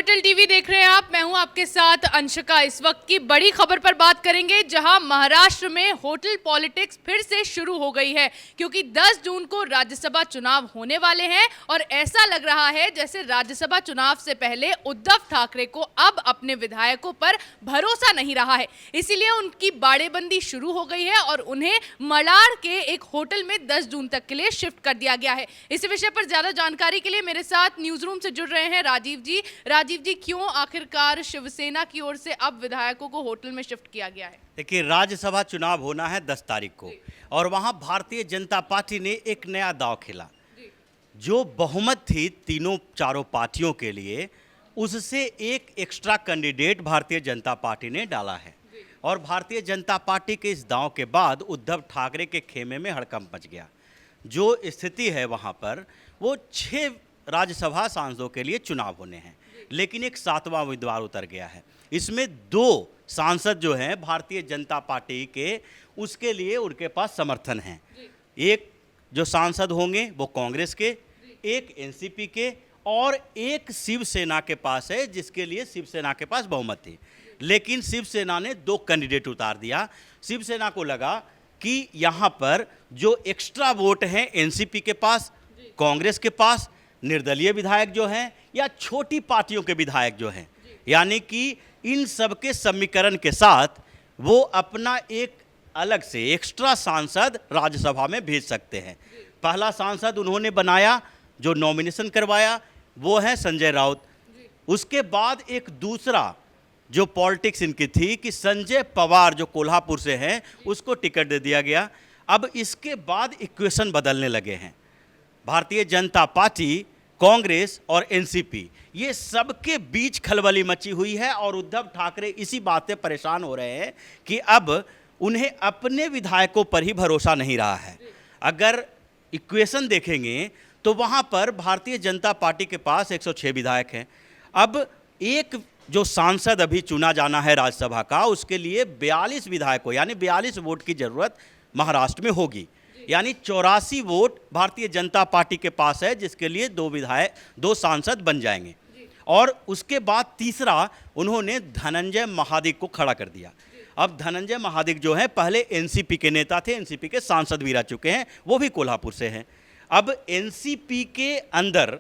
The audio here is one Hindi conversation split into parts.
कैपिटल टीवी देख रहे हैं आप। मैं हूं आपके साथ अंशिका। इस वक्त की बड़ी खबर पर बात करेंगे, जहां महाराष्ट्र में होटल पॉलिटिक्स फिर से शुरू हो गई है, क्योंकि 10 जून को राज्यसभा चुनाव होने वाले हैं और ऐसा लग रहा है जैसे राज्यसभा चुनाव से पहले उद्धव ठाकरे को अब अपने विधायकों पर भरोसा नहीं रहा है। इसीलिए उनकी बाड़ेबंदी शुरू हो गई है और उन्हें मलाड के एक होटल में 10 जून तक के लिए शिफ्ट कर दिया गया है। इसी विषय पर ज्यादा जानकारी के लिए मेरे साथ न्यूज रूम से जुड़ रहे हैं राजीव जी। राजीव जी, क्यों आखिरकार शिवसेना की ओर से अब विधायकों को होटल में शिफ्ट किया गया है? देखिए, राज्यसभा चुनाव होना है 10 तारीख को और वहां भारतीय जनता पार्टी ने एक नया दांव खेला। जो बहुमत थी तीनों चारों पार्टियों के लिए, उससे एक extra candidate Bharatiya Janata party ने डाला है और भारतीय जनता पार्टी के इस दांव के बाद उद्धव ठाकरे के खेमे में हड़कंप मच गया। जो स्थिति है वहां पर, वो 6 राज्यसभा सांसदों के लिए चुनाव होने हैं, लेकिन एक 7वां उम्मीदवार उतर गया है। इसमें 2 सांसद जो हैं भारतीय जनता पार्टी के, उसके लिए उनके पास समर्थन है। एक जो सांसद होंगे वो कांग्रेस के, एक एनसीपी के और एक शिवसेना के पास है, जिसके लिए शिवसेना के पास बहुमत थी। लेकिन शिवसेना ने 2 कैंडिडेट उतार दिया। शिवसेना को लगा कि यहाँ पर जो एक्स्ट्रा वोट हैं एनसीपी के पास, कांग्रेस के पास, निर्दलीय विधायक जो हैं या छोटी पार्टियों के विधायक जो हैं, यानी कि इन सब के समीकरण के साथ वो अपना एक अलग से एक्स्ट्रा सांसद राज्यसभा में भेज सकते हैं। पहला सांसद उन्होंने बनाया, जो नॉमिनेशन करवाया, वो है संजय राउत। उसके बाद एक दूसरा जो पॉलिटिक्स इनकी थी कि संजय पवार जो कोल्हापुर से हैं, उसको टिकट दे दिया गया। अब इसके बाद इक्वेशन बदलने लगे हैं। भारतीय जनता पार्टी, कांग्रेस और एनसीपी, ये सबके बीच खलबली मची हुई है और उद्धव ठाकरे इसी बात से परेशान हो रहे हैं कि अब उन्हें अपने विधायकों पर ही भरोसा नहीं रहा है। अगर इक्वेशन देखेंगे तो वहाँ पर भारतीय जनता पार्टी के पास 106 विधायक हैं। अब एक जो सांसद अभी चुना जाना है राज्यसभा का, उसके लिए 42 विधायकों यानी 42 वोट की जरूरत महाराष्ट्र में होगी। यानी 84 वोट भारतीय जनता पार्टी के पास है, जिसके लिए 2 सांसद बन जाएंगे। और उसके बाद तीसरा उन्होंने धनंजय महादिक को खड़ा कर दिया। अब धनंजय महादिक जो है पहले एनसीपी के नेता थे, एनसीपी के सांसद भी रह चुके हैं, वो भी कोल्हापुर से हैं। अब एनसीपी के अंदर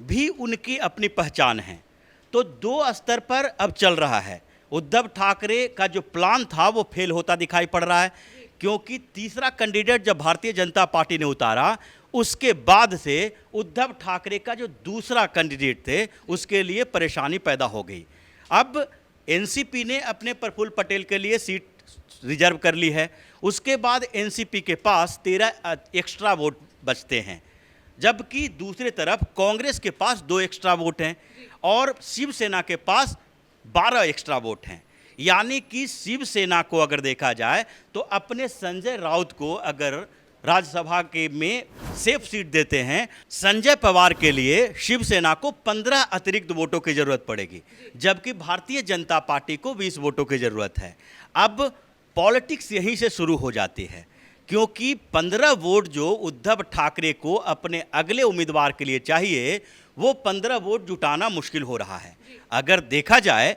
भी उनकी अपनी पहचान है, तो 2 स्तर पर अब चल रहा है। उद्धव ठाकरे का जो प्लान था वो फेल होता दिखाई पड़ रहा है, क्योंकि तीसरा कैंडिडेट जब भारतीय जनता पार्टी ने उतारा, उसके बाद से उद्धव ठाकरे का जो दूसरा कैंडिडेट थे उसके लिए परेशानी पैदा हो गई। अब एनसीपी ने अपने प्रफुल्ल पटेल के लिए सीट रिजर्व कर ली है। उसके बाद एनसीपी के पास 13 एक्स्ट्रा वोट बचते हैं, जबकि दूसरी तरफ कांग्रेस के पास 2 एक्स्ट्रा वोट हैं और शिवसेना के पास 12 एक्स्ट्रा वोट हैं। यानी कि शिवसेना को अगर देखा जाए तो अपने संजय राउत को अगर राज्यसभा के में सेफ सीट देते हैं, संजय पवार के लिए शिवसेना को 15 अतिरिक्त वोटों की जरूरत पड़ेगी, जबकि भारतीय जनता पार्टी को 20 वोटों की जरूरत है। अब पॉलिटिक्स यहीं से शुरू हो जाती है, क्योंकि 15 वोट जो उद्धव ठाकरे को अपने अगले उम्मीदवार के लिए चाहिए, वो 15 वोट जुटाना मुश्किल हो रहा है। अगर देखा जाए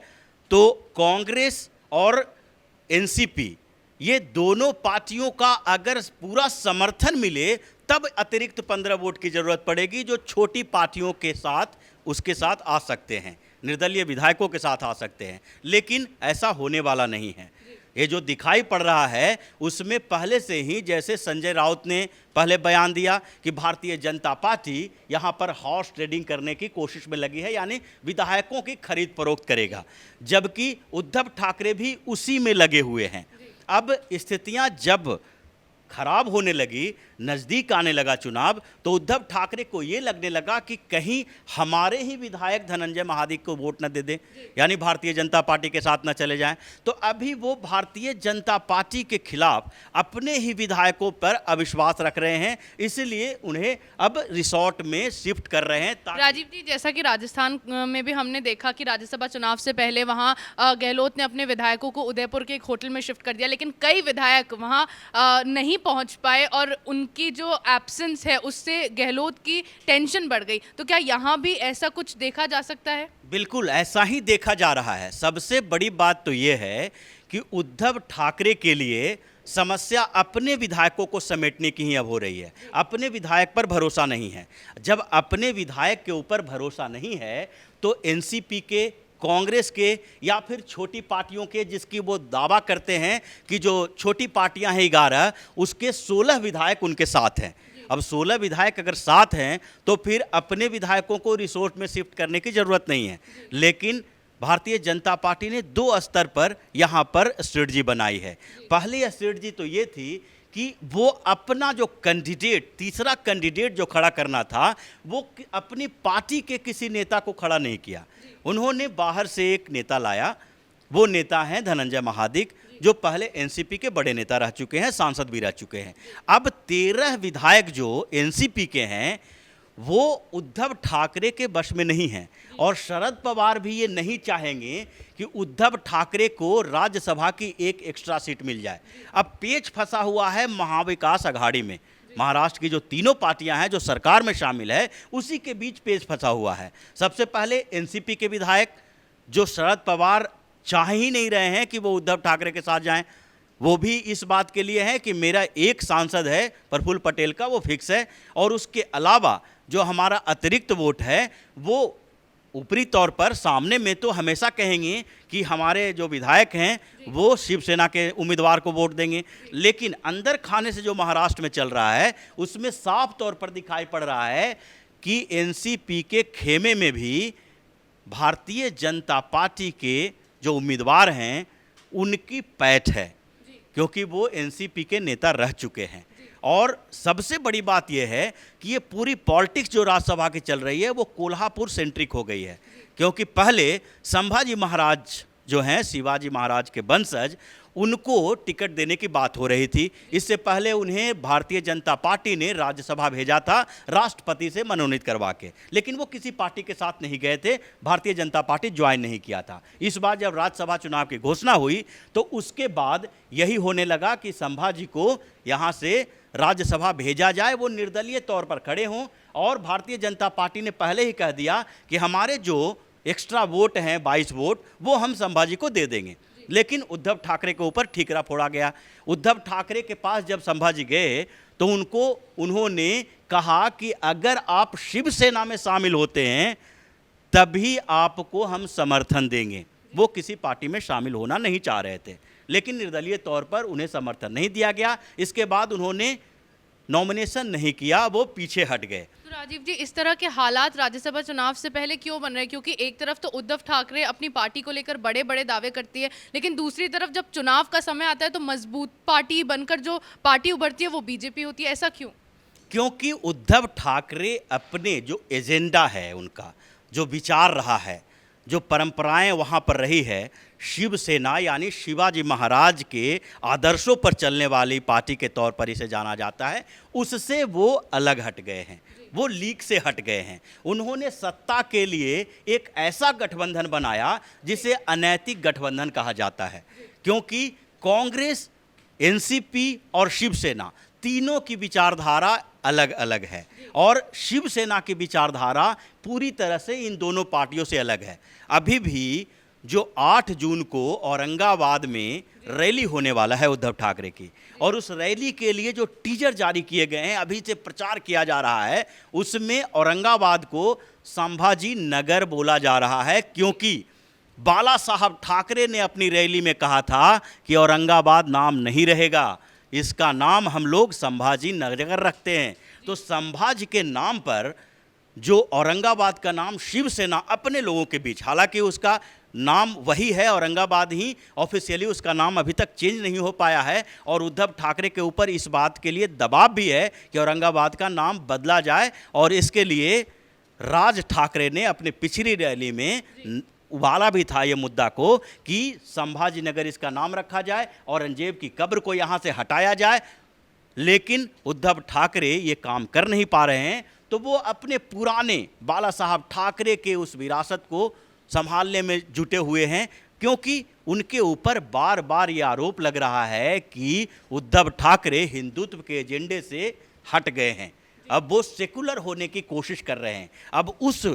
तो कांग्रेस और एनसीपी, ये दोनों पार्टियों का अगर पूरा समर्थन मिले तब अतिरिक्त 15 वोट की जरूरत पड़ेगी, जो छोटी पार्टियों के साथ उसके साथ आ सकते हैं, निर्दलीय विधायकों के साथ आ सकते हैं। लेकिन ऐसा होने वाला नहीं है। ये जो दिखाई पड़ रहा है उसमें पहले से ही, जैसे संजय राउत ने पहले बयान दिया कि भारतीय जनता पार्टी यहाँ पर हॉर्स ट्रेडिंग करने की कोशिश में लगी है, यानी विधायकों की खरीद फरोख्त करेगा, जबकि उद्धव ठाकरे भी उसी में लगे हुए हैं। अब स्थितियाँ जब खराब होने लगी, नज़दीक आने लगा चुनाव, तो उद्धव ठाकरे को ये लगने लगा कि कहीं हमारे ही विधायक धनंजय महादिक को वोट न दे दें, यानी भारतीय जनता पार्टी के साथ न चले जाएं। तो अभी वो भारतीय जनता पार्टी के खिलाफ अपने ही विधायकों पर अविश्वास रख रहे हैं, इसलिए उन्हें अब रिसोर्ट में शिफ्ट कर रहे हैं। राजीव जी, जैसा कि राजस्थान में भी हमने देखा कि राज्यसभा चुनाव से पहले वहाँ गहलोत ने अपने विधायकों को उदयपुर के एक होटल में शिफ्ट कर दिया, लेकिन कई विधायक वहाँ नहीं नहीं पहुंच पाए और उनकी जो एब्सेंस है उससे गहलोत की टेंशन बढ़ गई, तो क्या यहाँ भी ऐसा कुछ देखा जा सकता है? बिल्कुल ऐसा ही देखा जा रहा है। सबसे बड़ी बात तो ये है कि उद्धव ठाकरे के लिए समस्या अपने विधायकों को समेटने की ही अब हो रही है। अपने विधायक पर भरोसा नहीं है। जब अपने विधायक के ऊपर भरोसा नहीं है तो एनसीपी के, कांग्रेस के या फिर छोटी पार्टियों के, जिसकी वो दावा करते हैं कि जो छोटी पार्टियां हैं 11, उसके 16 विधायक उनके साथ हैं। अब 16 विधायक अगर साथ हैं तो फिर अपने विधायकों को रिसोर्ट में शिफ्ट करने की ज़रूरत नहीं है। लेकिन भारतीय जनता पार्टी ने 2 स्तर पर यहाँ पर स्ट्रेटजी बनाई है। पहली स्ट्रेटजी तो ये थी कि वो अपना जो कैंडिडेट, तीसरा कैंडिडेट जो खड़ा करना था, वो अपनी पार्टी के किसी नेता को खड़ा नहीं किया। उन्होंने बाहर से एक नेता लाया। वो नेता हैं धनंजय महादिक, जो पहले एनसीपी के बड़े नेता रह चुके हैं, सांसद भी रह चुके हैं। अब 13 विधायक जो एनसीपी के हैं वो उद्धव ठाकरे के वश में नहीं हैं, और शरद पवार भी ये नहीं चाहेंगे कि उद्धव ठाकरे को राज्यसभा की एक एक्स्ट्रा सीट मिल जाए। अब पेच फंसा हुआ है महाविकास अघाड़ी में। महाराष्ट्र की जो तीनों पार्टियां हैं जो सरकार में शामिल है, उसी के बीच पेच फंसा हुआ है। सबसे पहले एनसीपी के विधायक, जो शरद पवार चाह ही नहीं रहे हैं कि वो उद्धव ठाकरे के साथ जाएं, वो भी इस बात के लिए है कि मेरा एक सांसद है प्रफुल्ल पटेल का, वो फिक्स है, और उसके अलावा जो हमारा अतिरिक्त वोट है वो ऊपरी तौर पर सामने में तो हमेशा कहेंगे कि हमारे जो विधायक हैं वो शिवसेना के उम्मीदवार को वोट देंगे, लेकिन अंदर खाने से जो महाराष्ट्र में चल रहा है उसमें साफ तौर पर दिखाई पड़ रहा है कि एनसीपी के खेमे में भी भारतीय जनता पार्टी के जो उम्मीदवार हैं उनकी पैठ है, क्योंकि वो एनसीपी के नेता रह चुके हैं। और सबसे बड़ी बात यह है कि ये पूरी पॉलिटिक्स जो राज्यसभा की चल रही है वो कोल्हापुर सेंट्रिक हो गई है, क्योंकि पहले संभाजी महाराज जो हैं, शिवाजी महाराज के वंशज, उनको टिकट देने की बात हो रही थी। इससे पहले उन्हें भारतीय जनता पार्टी ने राज्यसभा भेजा था राष्ट्रपति से मनोनीत करवा के, लेकिन वो किसी पार्टी के साथ नहीं गए थे, भारतीय जनता पार्टी ज्वाइन नहीं किया था। इस बार जब राज्यसभा चुनाव की घोषणा हुई तो उसके बाद यही होने लगा कि संभाजी को यहाँ से राज्यसभा भेजा जाए, वो निर्दलीय तौर पर खड़े हों, और भारतीय जनता पार्टी ने पहले ही कह दिया कि हमारे जो एक्स्ट्रा वोट हैं 22 वोट वो हम संभाजी को दे देंगे। लेकिन उद्धव ठाकरे के ऊपर ठीकरा फोड़ा गया। उद्धव ठाकरे के पास जब संभाजी गए तो उन्होंने कहा कि अगर आप शिवसेना में शामिल होते हैं तभी आपको हम समर्थन देंगे। वो किसी पार्टी में शामिल होना नहीं चाह रहे थे, लेकिन निर्दलीय तौर पर उन्हें समर्थन नहीं दिया गया। इसके बाद उन्होंने नॉमिनेशन नहीं किया, वो पीछे हट गए। तो राजीव जी, इस तरह के हालात राज्यसभा चुनाव से पहले क्यों बन रहे हैं? क्योंकि एक तरफ तो उद्धव ठाकरे अपनी पार्टी को लेकर बड़े बड़े दावे करती है, लेकिन दूसरी तरफ जब चुनाव का समय आता है तो मजबूत पार्टी बनकर जो पार्टी उभरती है वो बीजेपी होती है। ऐसा क्यों? क्योंकि उद्धव ठाकरे अपने जो एजेंडा है, उनका जो विचार रहा है, जो परंपराएं वहाँ पर रही है, शिवसेना यानी शिवाजी महाराज के आदर्शों पर चलने वाली पार्टी के तौर पर इसे जाना जाता है, उससे वो अलग हट गए हैं, वो लीग से हट गए हैं। उन्होंने सत्ता के लिए एक ऐसा गठबंधन बनाया जिसे अनैतिक गठबंधन कहा जाता है, क्योंकि कांग्रेस, एनसीपी और शिवसेना तीनों की विचारधारा अलग अलग है, और शिवसेना की विचारधारा पूरी तरह से इन दोनों पार्टियों से अलग है। अभी भी जो 8 जून को औरंगाबाद में रैली होने वाला है उद्धव ठाकरे की, और उस रैली के लिए जो टीजर जारी किए गए हैं, अभी से प्रचार किया जा रहा है, उसमें औरंगाबाद को संभाजी नगर बोला जा रहा है, क्योंकि बाला साहब ठाकरे ने अपनी रैली में कहा था कि औरंगाबाद नाम नहीं रहेगा, इसका नाम हम लोग संभाजी नगर रखते हैं। तो संभाजी के नाम पर जो औरंगाबाद का नाम शिवसेना अपने लोगों के बीच, हालांकि उसका नाम वही है औरंगाबाद ही, ऑफिशियली उसका नाम अभी तक चेंज नहीं हो पाया है, और उद्धव ठाकरे के ऊपर इस बात के लिए दबाव भी है कि औरंगाबाद का नाम बदला जाए, और इसके लिए राज ठाकरे ने अपने पिछली रैली में उबाला भी था ये मुद्दा को कि संभाजी नगर इसका नाम रखा जाए, औरंगजेब की कब्र को यहाँ से हटाया जाए। लेकिन उद्धव ठाकरे ये काम कर नहीं पा रहे हैं, तो वो अपने पुराने बाला साहब ठाकरे के उस विरासत को संभालने में जुटे हुए हैं। क्योंकि उनके ऊपर बार बार ये आरोप लग रहा है कि उद्धव ठाकरे हिंदुत्व के एजेंडे से हट गए हैं, अब वो सेकुलर होने की कोशिश कर रहे हैं, अब उस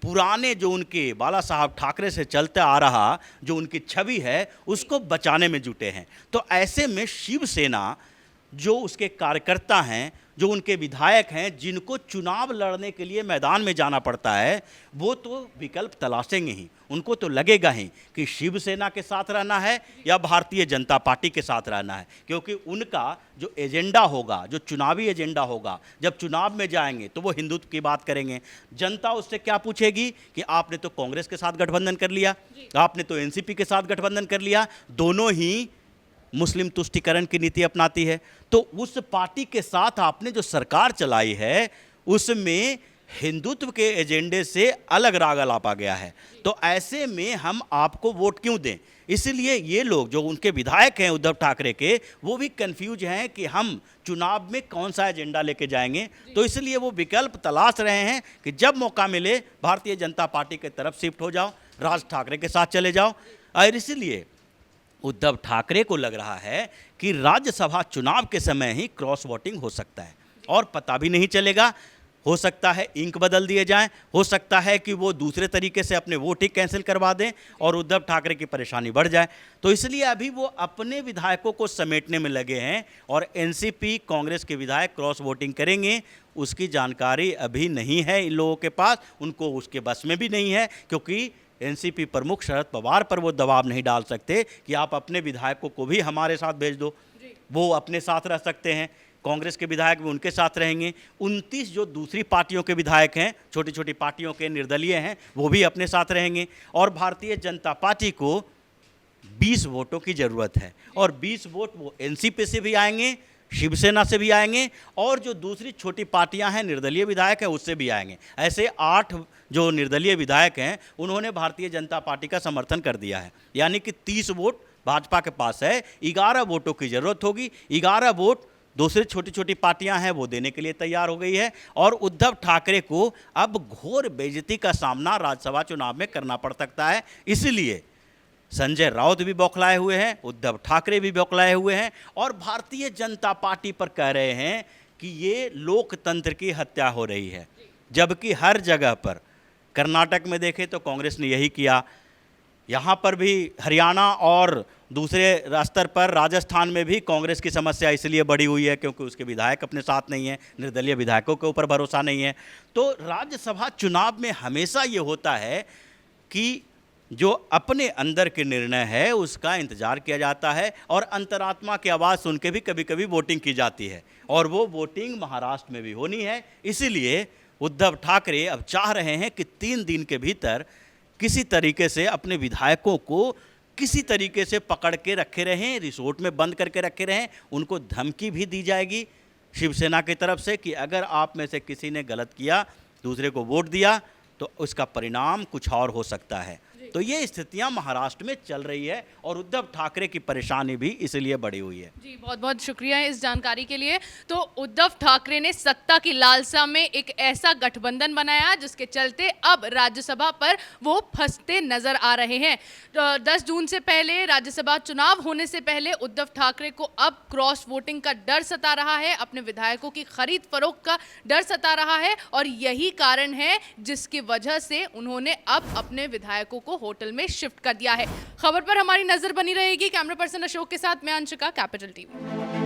पुराने जो उनके बाला साहब ठाकरे से चलते आ रहा जो उनकी छवि है उसको बचाने में जुटे हैं। तो ऐसे में शिवसेना जो उसके कार्यकर्ता हैं, जो उनके विधायक हैं, जिनको चुनाव लड़ने के लिए मैदान में जाना पड़ता है, वो तो विकल्प तलाशेंगे ही। उनको तो लगेगा ही कि शिवसेना के साथ रहना है या भारतीय जनता पार्टी के साथ रहना है, क्योंकि उनका जो एजेंडा होगा, जो चुनावी एजेंडा होगा, जब चुनाव में जाएंगे तो वो हिंदुत्व की बात करेंगे। जनता उससे क्या पूछेगी कि आपने तो कांग्रेस के साथ गठबंधन कर लिया, आपने तो एनसीपी के साथ गठबंधन कर लिया, दोनों ही मुस्लिम तुष्टीकरण की नीति अपनाती है, तो उस पार्टी के साथ आपने जो सरकार चलाई है उसमें हिंदुत्व के एजेंडे से अलग राग अलापा गया है। तो ऐसे में हम आपको वोट क्यों दें? इसलिए ये लोग जो उनके विधायक हैं उद्धव ठाकरे के, वो भी कंफ्यूज हैं कि हम चुनाव में कौन सा एजेंडा लेके जाएंगे। तो इसलिए वो विकल्प तलाश रहे हैं कि जब मौका मिले भारतीय जनता पार्टी की तरफ शिफ्ट हो जाओ, राज ठाकरे के साथ चले जाओ। और इसलिए उद्धव ठाकरे को लग रहा है कि राज्यसभा चुनाव के समय ही क्रॉस वोटिंग हो सकता है और पता भी नहीं चलेगा। हो सकता है इंक बदल दिए जाएं, हो सकता है कि वो दूसरे तरीके से अपने वोट ही कैंसिल करवा दें और उद्धव ठाकरे की परेशानी बढ़ जाए। तो इसलिए अभी वो अपने विधायकों को समेटने में लगे हैं और एनसीपी कांग्रेस के विधायक क्रॉस वोटिंग करेंगे उसकी जानकारी अभी नहीं है इन लोगों के पास, उनको उसके बस में भी नहीं है, क्योंकि एनसीपी प्रमुख शरद पवार पर वो दबाव नहीं डाल सकते कि आप अपने विधायकों को भी हमारे साथ भेज दो। वो अपने साथ रह सकते हैं, कांग्रेस के विधायक भी उनके साथ रहेंगे। 29 जो दूसरी पार्टियों के विधायक हैं, छोटी छोटी पार्टियों के निर्दलीय हैं, वो भी अपने साथ रहेंगे। और भारतीय जनता पार्टी को 20 वोटों की ज़रूरत है और 20 वोट वो एनसीपी से भी आएंगे, शिवसेना से भी आएंगे और जो दूसरी छोटी पार्टियां हैं, निर्दलीय विधायक हैं, उससे भी आएंगे। ऐसे 8 जो निर्दलीय विधायक हैं उन्होंने भारतीय जनता पार्टी का समर्थन कर दिया है, यानी कि 30 वोट भाजपा के पास है। 11 वोटों की ज़रूरत होगी, 11 वोट दूसरी छोटी छोटी पार्टियां हैं वो देने के लिए तैयार हो गई है। और उद्धव ठाकरे को अब घोर बेइज्जती का सामना राज्यसभा चुनाव में करना पड़ सकता है। इसलिए संजय राउत भी बौखलाए हुए हैं, उद्धव ठाकरे भी बौखलाए हुए हैं और भारतीय जनता पार्टी पर कह रहे हैं कि ये लोकतंत्र की हत्या हो रही है। जबकि हर जगह पर, कर्नाटक में देखें तो कांग्रेस ने यही किया, यहाँ पर भी हरियाणा और दूसरे स्तर पर राजस्थान में भी कांग्रेस की समस्या इसलिए बढ़ी हुई है क्योंकि उसके विधायक अपने साथ नहीं हैं, निर्दलीय विधायकों के ऊपर भरोसा नहीं है। तो राज्यसभा चुनाव में हमेशा ये होता है कि जो अपने अंदर के निर्णय है उसका इंतजार किया जाता है और अंतरात्मा की आवाज़ सुन के भी कभी कभी वोटिंग की जाती है और वो वोटिंग महाराष्ट्र में भी होनी है। इसीलिए उद्धव ठाकरे अब चाह रहे हैं कि 3 दिन के भीतर किसी तरीके से अपने विधायकों को किसी तरीके से पकड़ के रखे रहें, रिसोर्ट में बंद करके रखे रहें। उनको धमकी भी दी जाएगी शिवसेना की तरफ से कि अगर आप में से किसी ने गलत किया, दूसरे को वोट दिया, तो उसका परिणाम कुछ और हो सकता है। तो ये स्थितियां महाराष्ट्र में चल रही है और उद्धव ठाकरे की परेशानी भी इसलिए बढ़ी हुई है। जी, बहुत बहुत शुक्रिया इस जानकारी के लिए। तो उद्धव ठाकरे ने सत्ता की लालसा में एक ऐसा गठबंधन बनाया जिसके चलते अब राज्यसभा पर वो फंसते नजर आ रहे हैं। तो 10 जून से पहले राज्यसभा चुनाव होने से पहले उद्धव ठाकरे को अब क्रॉस वोटिंग का डर सता रहा है, अपने विधायकों की खरीद फरोख्त का डर सता रहा है और यही कारण है जिसकी वजह से उन्होंने अब अपने विधायकों को होटल में शिफ्ट कर दिया है। खबर पर हमारी नजर बनी रहेगी। कैमरा पर्सन अशोक के साथ मैं अंशिका, कैपिटल टीवी।